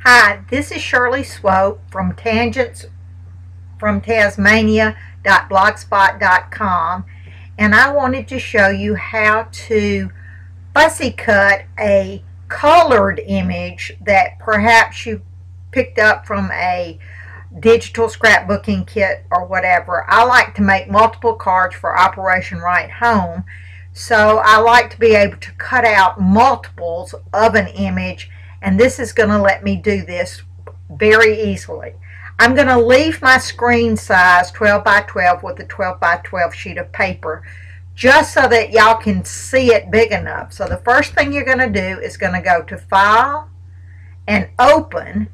Hi, this is Shirley Swope from tangentsfromtasmania.blogspot.com, and I wanted to show you how to fussy cut a colored image that perhaps you picked up from a digital scrapbooking kit or whatever. I like to make multiple cards for Operation Right Home, so I like to be able to cut out multiples of an image, and this is going to let me do this very easily. I'm going to leave my screen size 12 by 12 with a 12 by 12 sheet of paper just so that y'all can see it big enough. So the first thing you're going to do is going to go to File and Open,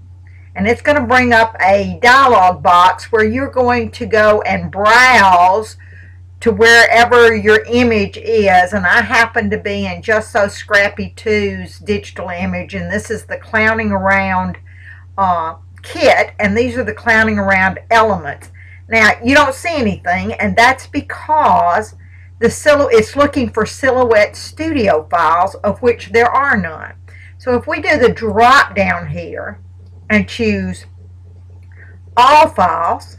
and it's going to bring up a dialog box where you're going to go and browse to wherever your image is, and I happen to be in Just So Scrappy 2's digital image, and this is the Clowning Around kit, and these are the Clowning Around elements. Now you don't see anything, and that's because it's looking for Silhouette Studio files, of which there are none. So if we do the drop down here and choose All Files,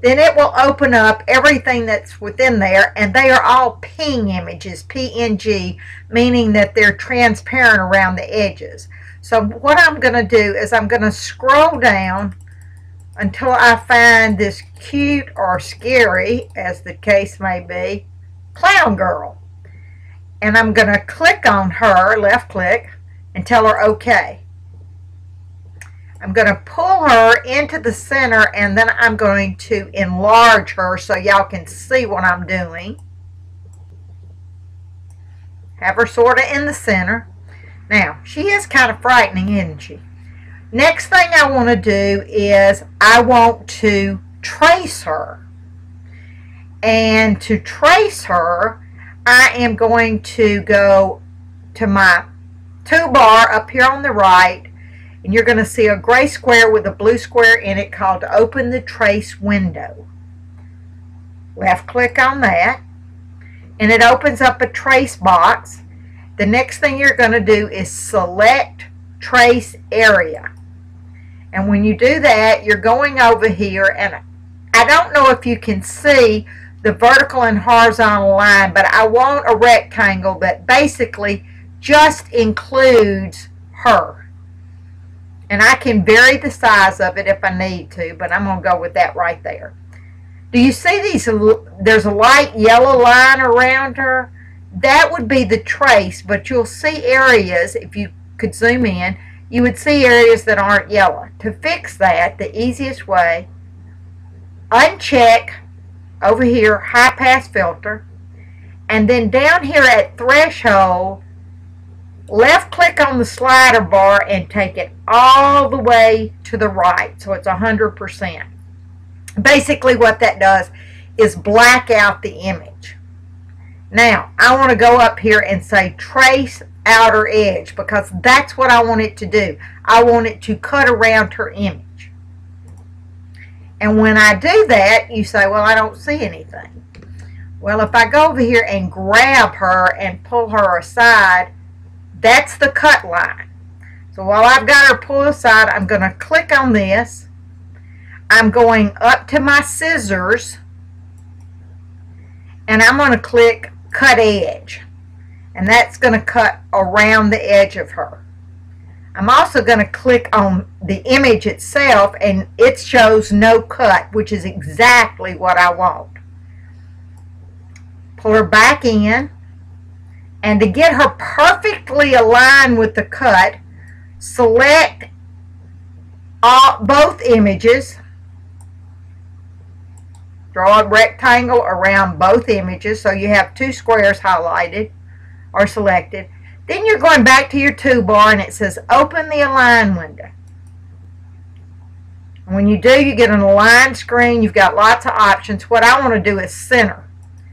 then it will open up everything that's within there, and they are all ping images, PNG, meaning that they're transparent around the edges. So what I'm going to do is I'm going to scroll down until I find this cute or scary, as the case may be, clown girl. And I'm going to click on her, left click, and tell her OK. I'm going to pull her into the center, and then I'm going to enlarge her so y'all can see what I'm doing. Have her sort of in the center. Now, she is kind of frightening, isn't she? Next thing I want to do is I want to trace her. And to trace her, I am going to go to my toolbar up here on the right, and you're going to see a gray square with a blue square in it called Open the Trace Window. Left click on that, and it opens up a trace box. The next thing you're going to do is select Trace Area. And when you do that, you're going over here, and I don't know if you can see the vertical and horizontal line, but I want a rectangle that basically just includes her. And I can vary the size of it if I need to, but I'm going to go with that right there. Do you see these? There's a light yellow line around her. That would be the trace, but you'll see areas, if you could zoom in, you would see areas that aren't yellow. To fix that, the easiest way, uncheck over here High Pass Filter, and then down here at Threshold, left click on the slider bar and take it all the way to the right, so it's 100%. Basically what that does is black out the image. Now I want to go up here and say Trace Outer Edge, because that's what I want it to do. I want it to cut around her image. And when I do that, you say, well, I don't see anything. Well, if I go over here and grab her and pull her aside, that's the cut line. So while I've got her pulled aside, I'm going to click on this. I'm going up to my scissors, and I'm going to click Cut Edge. And that's going to cut around the edge of her. I'm also going to click on the image itself, and it shows no cut, which is exactly what I want. Pull her back in. And to get her perfectly aligned with the cut, select both images. Draw a rectangle around both images so you have two squares highlighted or selected. Then you're going back to your toolbar, and it says Open the Align window. And when you do, you get an align screen. You've got lots of options. What I want to do is center.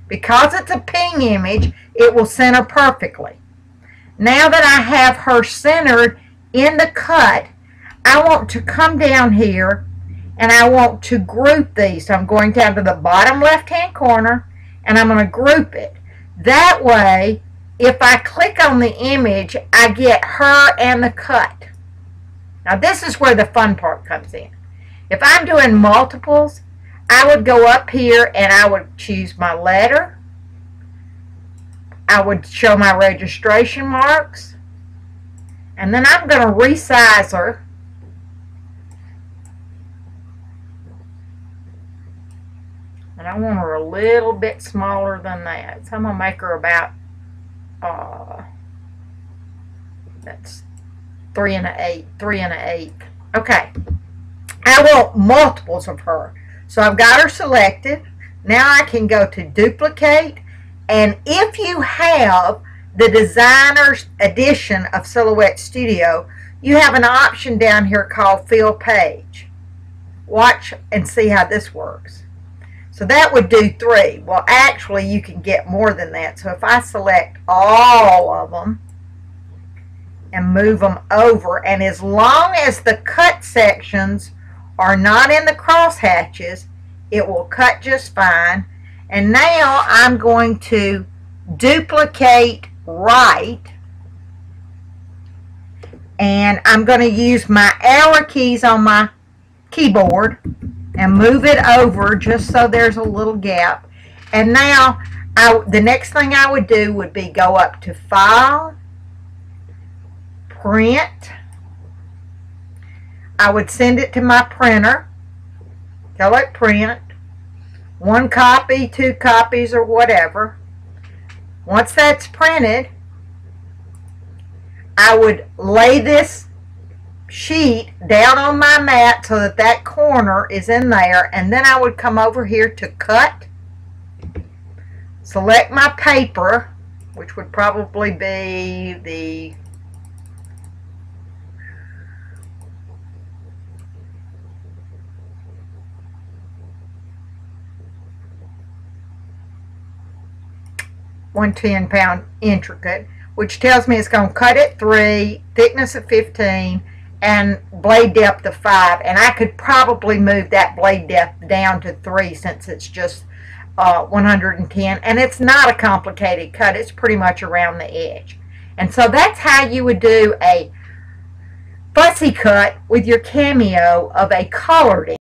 Because it's a ping image, it will center perfectly. Now that I have her centered in the cut, I want to come down here and I want to group these. So I'm going down to the bottom left-hand corner, and I'm going to group it. That way, if I click on the image, I get her and the cut. Now this is where the fun part comes in. If I'm doing multiples, I would go up here and I would choose my letter. I would show my registration marks. And then I'm going to resize her. And I want her a little bit smaller than that. So I'm going to make her about, that's 3 1/8. Okay. I want multiples of her. So I've got her selected. Now I can go to duplicate. And if you have the designer's edition of Silhouette Studio, you have an option down here called Fill Page. Watch and see how this works. So that would do 3. Well, actually, you can get more than that. So if I select all of them and move them over, and as long as the cut sections are not in the crosshatches, it will cut just fine. And now I'm going to duplicate right, and I'm going to use my arrow keys on my keyboard and move it over just so there's a little gap. And now the next thing I would do would be go up to File, Print. I would send it to my printer, tell it print, 1 copy, 2 copies, or whatever. Once that's printed, I would lay this sheet down on my mat so that that corner is in there, and then I would come over here to cut, select my paper, which would probably be the £110 intricate, which tells me it's going to cut at 3, thickness of 15, and blade depth of 5. And I could probably move that blade depth down to 3 since it's just 110. And it's not a complicated cut. It's pretty much around the edge. And so that's how you would do a fussy cut with your Cameo of a colored